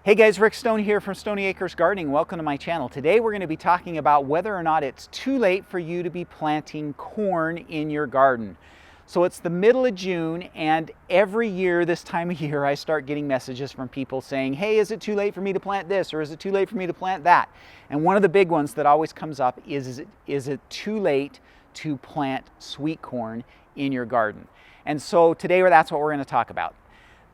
Hey guys, Rick Stone here from Stoney Acres Gardening. Welcome to my channel. Today we're going to be talking about whether or not it's too late for you to be planting corn in your garden. So it's the middle of June, and every year this time of year I start getting messages from people saying, hey, is it too late for me to plant this, or is it too late for me to plant that? And one of the big ones that always comes up is it too late to plant sweet corn in your garden? And so today that's what we're going to talk about.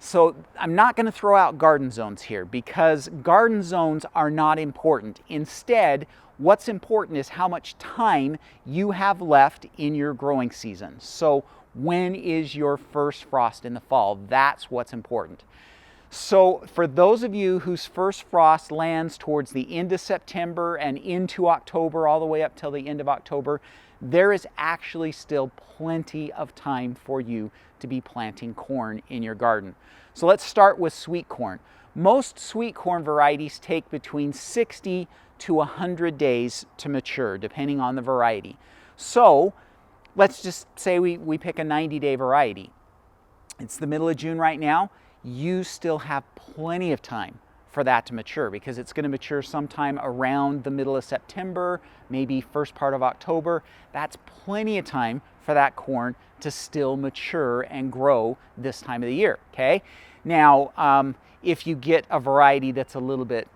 So I'm not going to throw out garden zones here because garden zones are not important. Instead, what's important is how much time you have left in your growing season. So when is your first frost in the fall? That's what's important. So for those of you whose first frost lands towards the end of September and into October, all the way up till the end of October, there is actually still plenty of time for you to be planting corn in your garden. So let's start with sweet corn. Most sweet corn varieties take between 60 to 100 days to mature, depending on the variety. So let's just say we pick a 90-day variety. It's the middle of June right now. You still have plenty of time for that to mature because it's going to mature sometime around the middle of September, maybe first part of October. That's plenty of time for that corn to still mature and grow this time of the year, okay? Now, if you get a variety that's a little bit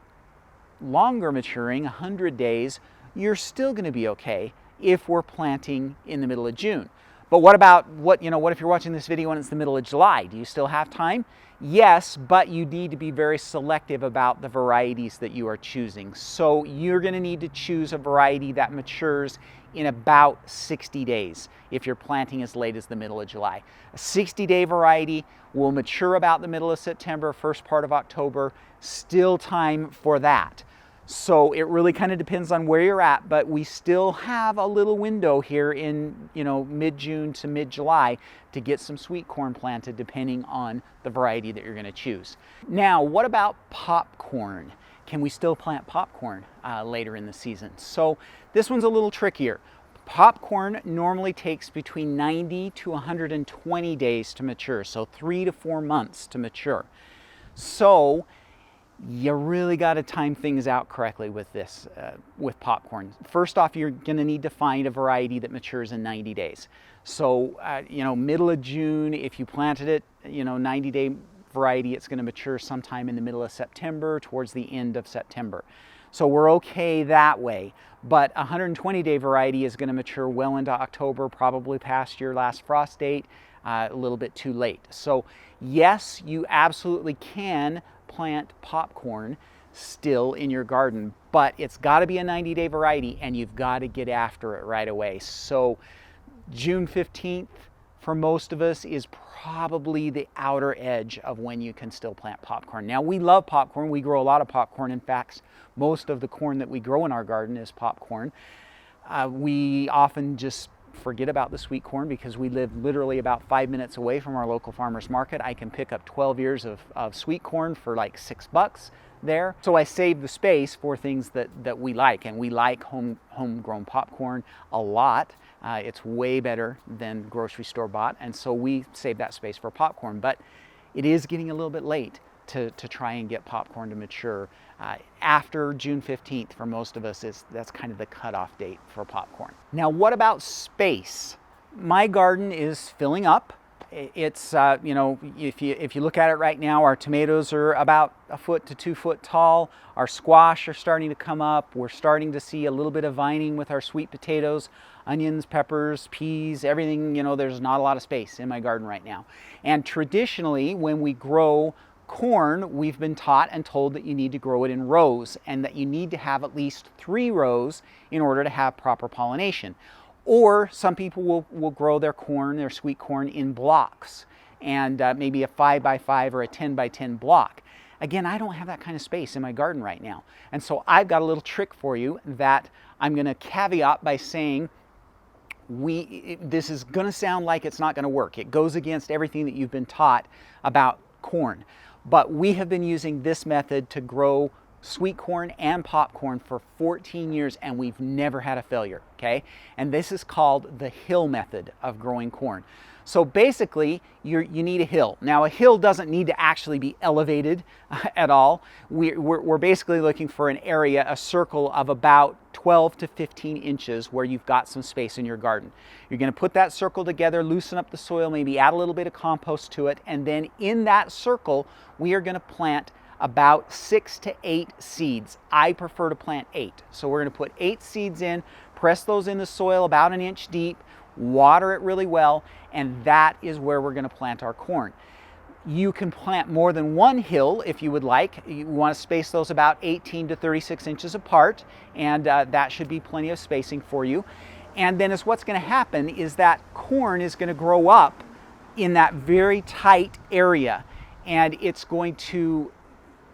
longer maturing, 100 days, you're still going to be okay if we're planting in the middle of June. But what about, what if you're watching this video and it's the middle of July? Do you still have time? Yes, but you need to be very selective about the varieties that you are choosing. So you're going to need to choose a variety that matures in about 60 days if you're planting as late as the middle of July. A 60-day variety will mature about the middle of September, first part of October. Still time for that. So it really kind of depends on where you're at, but we still have a little window here in, mid-June to mid-July to get some sweet corn planted depending on the variety that you're going to choose. Now, what about popcorn? Can we still plant popcorn later in the season? So this one's a little trickier. Popcorn normally takes between 90 to 120 days to mature, so 3 to 4 months to mature. So you really got to time things out correctly with this, with popcorn. First off, you're going to need to find a variety that matures in 90 days. So, middle of June, if you planted it, 90-day variety, it's going to mature sometime in the middle of September, towards the end of September. So we're okay that way. But a 120-day variety is going to mature well into October, probably past your last frost date, a little bit too late. So yes, you absolutely can plant popcorn still in your garden, but it's got to be a 90-day variety and you've got to get after it right away. So June 15th for most of us is probably the outer edge of when you can still plant popcorn. Now, we love popcorn. We grow a lot of popcorn. In fact, most of the corn that we grow in our garden is popcorn. We often just forget about the sweet corn because we live literally about 5 minutes away from our local farmer's market. I can pick up 12 ears of sweet corn for like $6 there. So I save the space for things that we like, and we like homegrown popcorn a lot. It's way better than grocery store bought, and so we save that space for popcorn. But it is getting a little bit late to try and get popcorn to mature. After June 15th for most of us, that's kind of the cutoff date for popcorn. Now, what about space? My garden is filling up. It's if you look at it right now, our tomatoes are about 1 foot to 2 foot tall. Our squash are starting to come up. We're starting to see a little bit of vining with our sweet potatoes, onions, peppers, peas, everything. There's not a lot of space in my garden right now. And traditionally, when we grow corn, we've been taught and told that you need to grow it in rows and that you need to have at least 3 rows in order to have proper pollination. Or some people will grow their corn, their sweet corn, in blocks, and maybe a 5x5 or a 10x10 block. Again, I don't have that kind of space in my garden right now. And so I've got a little trick for you that I'm going to caveat by saying this is going to sound like it's not going to work. It goes against everything that you've been taught about corn. But we have been using this method to grow sweet corn and popcorn for 14 years, and we've never had a failure, okay? And this is called the hill method of growing corn. So basically, you need a hill. Now, a hill doesn't need to actually be elevated at all. We're basically looking for an area, a circle of about 12 to 15 inches where you've got some space in your garden. You're going to put that circle together, loosen up the soil, maybe add a little bit of compost to it, and then in that circle, we are going to plant about 6 to 8 seeds. I prefer to plant 8. So we're going to put 8 seeds in, press those in the soil about an inch deep, water it really well, and that is where we're going to plant our corn. You can plant more than one hill if you would like. You want to space those about 18 to 36 inches apart, and that should be plenty of spacing for you. And then what's going to happen is that corn is going to grow up in that very tight area, and it's going to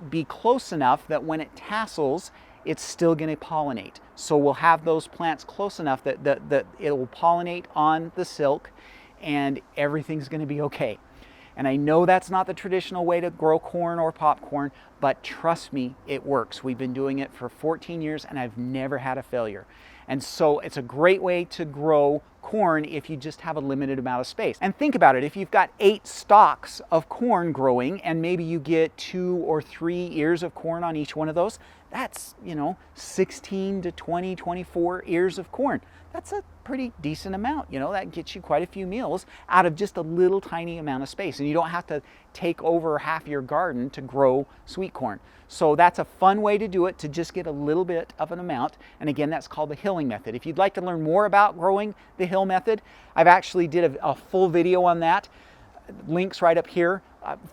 be close enough that when it tassels, it's still going to pollinate. So we'll have those plants close enough that it will pollinate on the silk and everything's going to be okay. And I know that's not the traditional way to grow corn or popcorn, but trust me, it works. We've been doing it for 14 years and I've never had a failure. And so it's a great way to grow corn if you just have a limited amount of space. And think about it, if you've got 8 stalks of corn growing and maybe you get 2 or 3 ears of corn on each one of those, that's, 16 to 20, 24 ears of corn. That's a pretty decent amount. That gets you quite a few meals out of just a little tiny amount of space. And you don't have to take over half your garden to grow sweet corn. So that's a fun way to do it, to just get a little bit of an amount. And again, that's called the hilling method. If you'd like to learn more about growing the hill method, I've actually did a full video on that. Links right up here.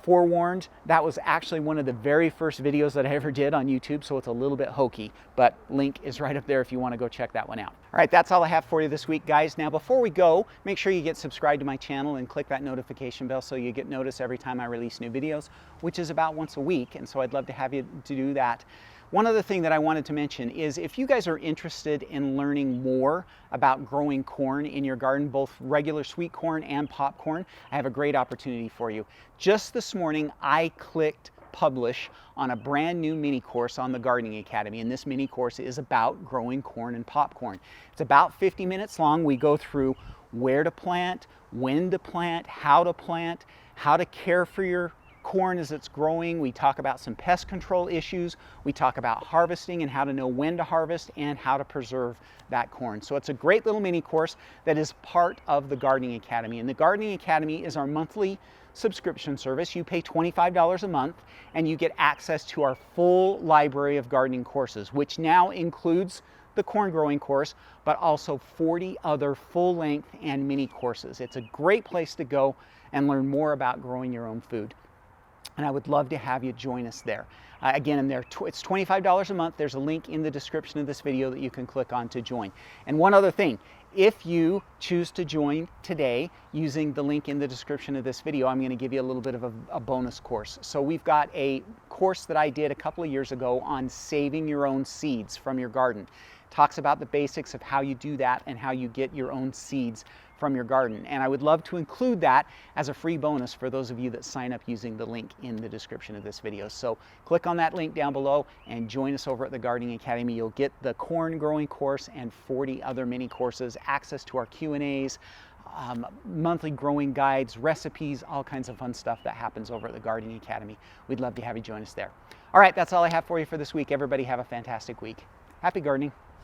Forewarned, that was actually one of the very first videos that I ever did on YouTube, so it's a little bit hokey, but link is right up there if you want to go check that one out. All right, that's all I have for you this week, guys. Now, before we go, make sure you get subscribed to my channel and click that notification bell so you get notice every time I release new videos, which is about once a week, and so I'd love to have you to do that. One other thing that I wanted to mention is if you guys are interested in learning more about growing corn in your garden, both regular sweet corn and popcorn, I have a great opportunity for you. Just this morning, I clicked publish on a brand new mini course on the Gardening Academy, and this mini course is about growing corn and popcorn. It's about 50 minutes long. We go through where to plant, when to plant, how to care for your corn as it's growing. We talk about some pest control issues. We talk about harvesting and how to know when to harvest and how to preserve that corn. So it's a great little mini course that is part of the Gardening Academy. And the Gardening Academy is our monthly subscription service. You pay $25 a month and you get access to our full library of gardening courses, which now includes the corn growing course, but also 40 other full-length and mini courses. It's a great place to go and learn more about growing your own food. And I would love to have you join us there. Again, it's $25 a month. There's a link in the description of this video that you can click on to join. And one other thing, if you choose to join today using the link in the description of this video, I'm going to give you a little bit of a bonus course. So we've got a course that I did a couple of years ago on saving your own seeds from your garden. It talks about the basics of how you do that and how you get your own seeds from your garden. And I would love to include that as a free bonus for those of you that sign up using the link in the description of this video. So click on that link down below and join us over at the Gardening Academy. You'll get the corn growing course and 40 other mini courses, access to our Q&As, monthly growing guides, recipes, all kinds of fun stuff that happens over at the Gardening Academy. We'd love to have you join us there. All right, that's all I have for you for this week. Everybody have a fantastic week. Happy gardening.